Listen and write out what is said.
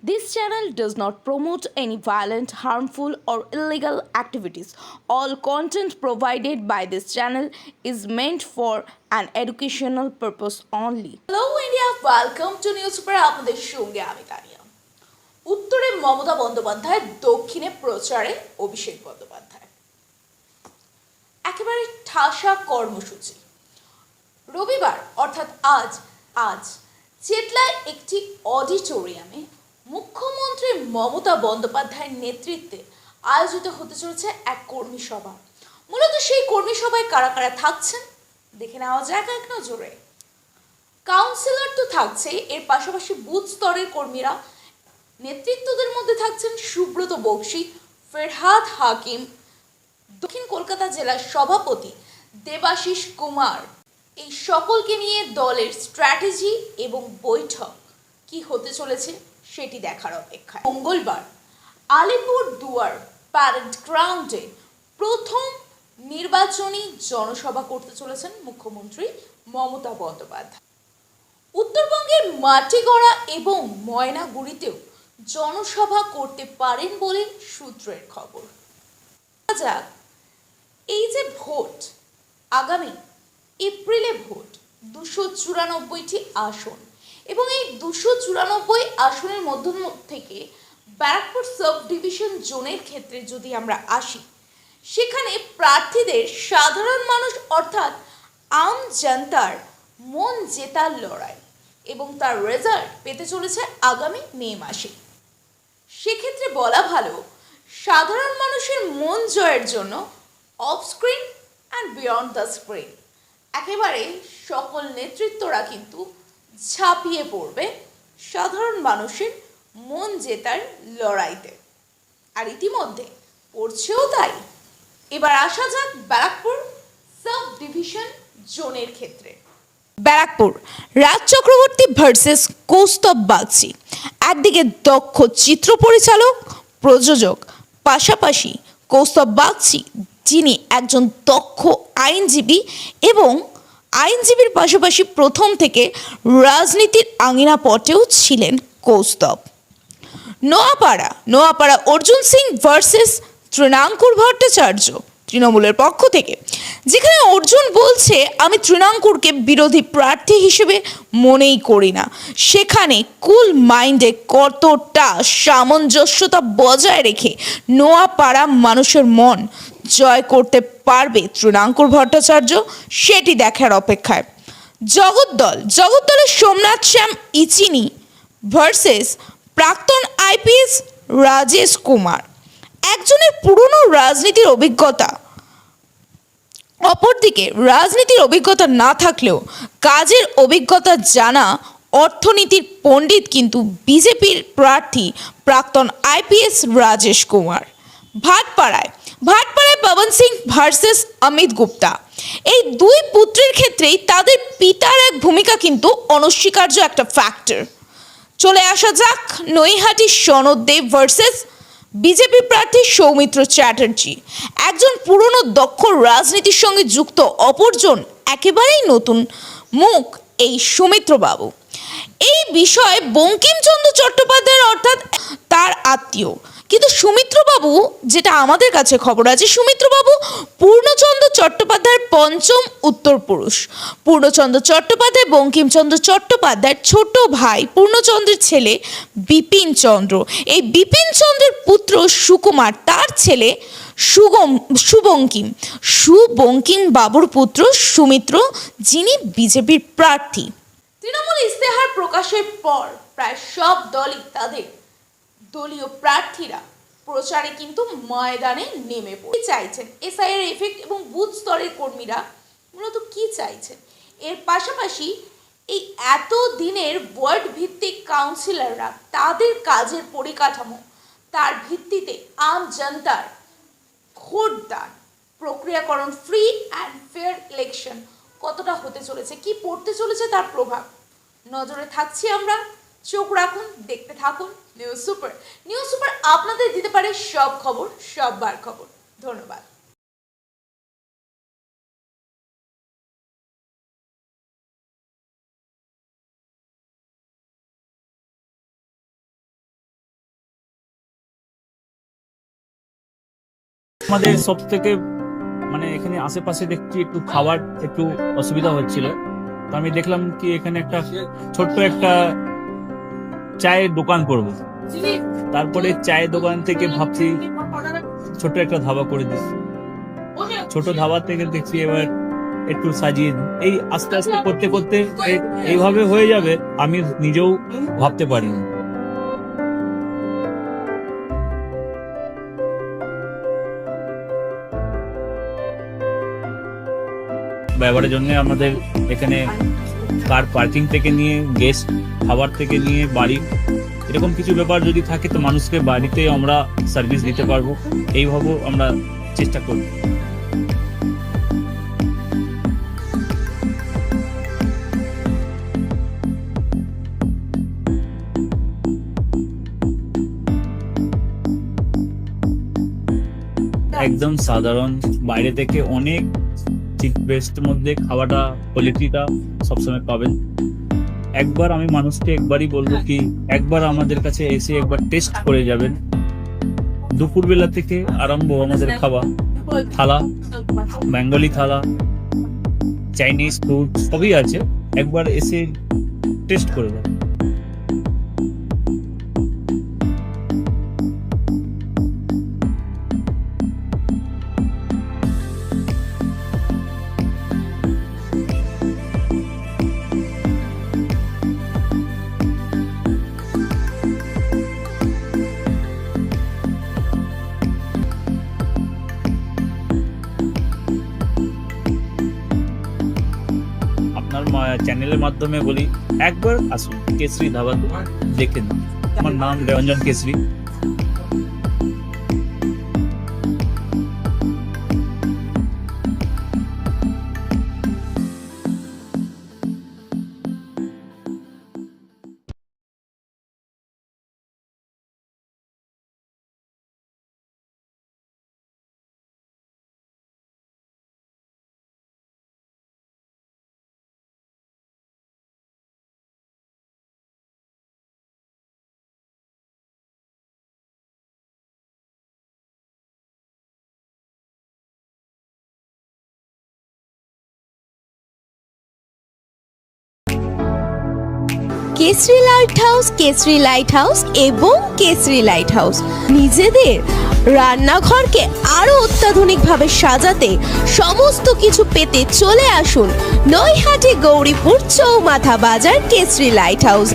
This channel does not promote any violent, harmful, or illegal activities. All content provided by this channel is meant for an educational purpose only. Hello India, welcome to News Super আপনাদের সঙ্গে আমি তানিয়া। উত্তরে মমতা বন্দ্যোপাধ্যায়, দক্ষিণে প্রচারে অভিষেক বন্দ্যোপাধ্যায়। একেবারে ঠাসা কর্মসূচি। রবিবার অর্থাৎ আজ চেতলায় একটি অডিটোরিয়ামে মুখ্যমন্ত্রী মমতা বন্দ্যোপাধ্যায়ের নেতৃত্বে আয়োজিত হতে চলেছে এক কর্মী সভা। মূলত সেই কর্মী সভায় কারা কারা থাকছেন দেখে নেওয়া যাক এক নজরে। কাউন্সিলর তো থাকছেই, এর পাশাপাশি বুথ স্তরের কর্মীরা, নেতৃত্বদের মধ্যে থাকছেন সুব্রত বক্সী, ফেরহাদ হাকিম, দক্ষিণ কলকাতা জেলার সভাপতি দেবাশিস কুমার। এই সকলকে নিয়ে দলের স্ট্র্যাটেজি এবং বৈঠক কি হতে চলেছে সেটি দেখার অপেক্ষায়। মঙ্গলবার আলিপুরদুয়ার প্যারেড গ্রাউন্ডে প্রথম নির্বাচনী জনসভা করতে চলেছেন মুখ্যমন্ত্রী মমতা বন্দ্যোপাধ্যায়। উত্তরবঙ্গের মাটিগড়া এবং ময়নাগুড়িতেও জনসভা করতে পারেন বলে সূত্রের খবর। যাক, এই যে ভোট, আগামী এপ্রিলে ভোট, 294টি আসন, এবং এই 294 আসনের মধ্য থেকে ব্যারাকপুর সাব ডিভিশন জোনের ক্ষেত্রে যদি আমরা আসি, সেখানে প্রার্থীদের সাধারণ মানুষ অর্থাৎ আম জনতার মন জেতার লড়াই, এবং তার রেজাল্ট পেতে চলেছে আগামী মে মাসে। সেক্ষেত্রে বলা ভালো, সাধারণ মানুষের মন জয়ের জন্য off screen and beyond the screen একেবারে সকল নেতৃত্বরা কিন্তু ঝাঁপিয়ে পড়বে সাধারণ মানুষের মন জেতার লড়াইতে, আর ইতিমধ্যে পড়ছেও তাই। এবার আসা যাক ব্যারাকপুর সাব ডিভিশন জোনের ক্ষেত্রে। ব্যারাকপুর রাজ চক্রবর্তী ভার্সেস কৌস্তব বাগচি। একদিকে দক্ষ চিত্র পরিচালক, প্রযোজক, পাশাপাশি কৌস্তব বাগচি, যিনি একজন দক্ষ আইনজীবী এবং আইনজীবীর পাশাপাশি প্রথম থেকে রাজনীতির আঙিনা পটেও ছিলেন কৌস্তব। নোয়াপাড়া অর্জুন সিং ভার্সেস তৃণাঙ্কুর ভট্টাচার্য তৃণমূলের পক্ষ থেকে, যেখানে অর্জুন বলছে আমি তৃণাঙ্কুরকে বিরোধী প্রার্থী হিসেবে মনেই করি না, সেখানে কুল মাইন্ডে কতটা সামঞ্জস্যতা বজায় রেখে নোয়াপাড়া মানুষের মন জয় করতে পারবে তৃণাঙ্কুর ভট্টাচার্য, সেটি দেখার অপেক্ষায়। জগদ্দলের সোমনাথ শ্যাম ইচিনি ভার্সেস প্রাক্তন আইপিএস রাজেশ কুমার। একজনের পুরনো রাজনীতির অভিজ্ঞতা, অপরদিকে রাজনীতির অভিজ্ঞতা না থাকলেও কাজের অভিজ্ঞতা জানা অর্থনীতির পণ্ডিত কিন্তু বিজেপির প্রার্থী প্রাক্তন আইপিএস রাজেশ কুমার। ভাটপাড়ায় পবন সিং ভার্সেস অমিত গুপ্তা। এই দুই পুত্রের ক্ষেত্রেই তাদের পিতার এক ভূমিকা কিন্তু অনস্বীকার্য একটা ফ্যাক্টর। চলে আসা যাক নৈহাটি সনদ দেব ভার্সেস বিজেপি প্রার্থী সৌমিত্র চ্যাটার্জি। একজন পুরনো দক্ষ রাজনীতির সঙ্গে যুক্ত, অপরজন একেবারেই নতুন মুখ এই সৌমিত্রবাবু। এই বিষয়ে বঙ্কিমচন্দ্র চট্টোপাধ্যায়ের অর্থাৎ তার আত্মীয়, কিন্তু সুমিত্রবাবু, যেটা আমাদের কাছে খবর আছে, সুমিত্রবাবু পূর্ণচন্দ্র চট্টোপাধ্যায়ের পঞ্চম উত্তরপুরুষ। পূর্ণচন্দ্র চট্টোপাধ্যায় বঙ্কিমচন্দ্র চট্টোপাধ্যায়ের ছোট ভাই, পূর্ণচন্দ্রের ছেলে বিপিন চন্দ্র। এই বিপিন চন্দ্রের পুত্র সুকুমার, তার ছেলে সুবঙ্কিম বাবুর পুত্র সুমিত্র, যিনি বিজেপির প্রার্থী। তৃণমূল ইস্তেহার প্রকাশের পর প্রায় সব দলই তাদের দলীয় প্রার্থীরা প্রচারে কিন্তু ময়দানে নেমে পড়ে চাইছেন। এসআইয়ের এফেক্ট এবং বুথ স্তরের কর্মীরা মূলত কি চাইছেন, এর পাশাপাশি এই এত দিনের ওয়ার্ড ভিত্তিক কাউন্সিলররা তাদের কাজের পরিকাঠামো, তার ভিত্তিতে আম জনতার ভোটদান প্রক্রিয়াকরণ, ফ্রি অ্যান্ড ফেয়ার ইলেকশন কতটা হতে চলেছে, কি পড়তে চলেছে তার প্রভাব নজরে থাকছি আমরা। চোখ রাখুন, দেখতে থাকুন নিউজ সুপার আপনাদের দিতে পারে সব খবর, সববার খবর। ধন্যবাদ। আমাদের সব থেকে মানে এখানে আশেপাশে দেখছি একটু খাবার একটু অসুবিধা হচ্ছিল, তো আমি দেখলাম কি এখানে একটা ছোট্ট একটা চায়ের দোকান করব। তারপরে চায়ের দোকান থেকে ভাবছি ছোট একটা ধাবা করে দিই। ছোট ধাবা থেকে দেখছি এবার একটু সাজিয়ে দিই। এই আস্তে আস্তে করতে করতে এইভাবে হয়ে যাবে আমি নিজেও ভাবতে পারিনি। ব্যবহারের জন্য আমাদের এখানে কার পার্কিং থেকে নিয়ে গেস্ট খাবার থেকে নিয়ে বাড়ি এরকম কিছু ব্যাপার যদি থাকে তো মানুষকে বাড়িতে আমরা সার্ভিস দিতে পারবো, এইভাবেও আমরা চেষ্টা করব। একদম সাধারণ, বাইরে থেকে অনেক চিপ বেস্টের মধ্যে খাওয়াটা কোয়ালিটিটা সবসময় পাবেন। একবার আমি মানুষকে একবারই বলবো কি একবার আমাদের কাছে এসে একবার টেস্ট করে যাবেন। দুপুরবেলা থেকে আরম্ভ আমাদের খাওয়া, থালা, বেঙ্গলি থালা, চাইনিজ ফুড সবই আছে, একবার এসে টেস্ট করে যাবেন। আপনার চ্যানেলের মাধ্যমে বলি একবার আসুন কেশরী ধাবাতে, দেখে নিন। আমার নাম Ranjan Kesari. Kesari light house, Kesari light house এবং কেশরী লাইট হাউস নিজেদের রান্নাঘরকে আরো অত্যাধুনিকভাবে সাজাতে সমস্ত কিছু পেতে চলে আসুন নৈহাটি গৌরীপুর চৌমাথা বাজার কেশরী লাইট হাউস।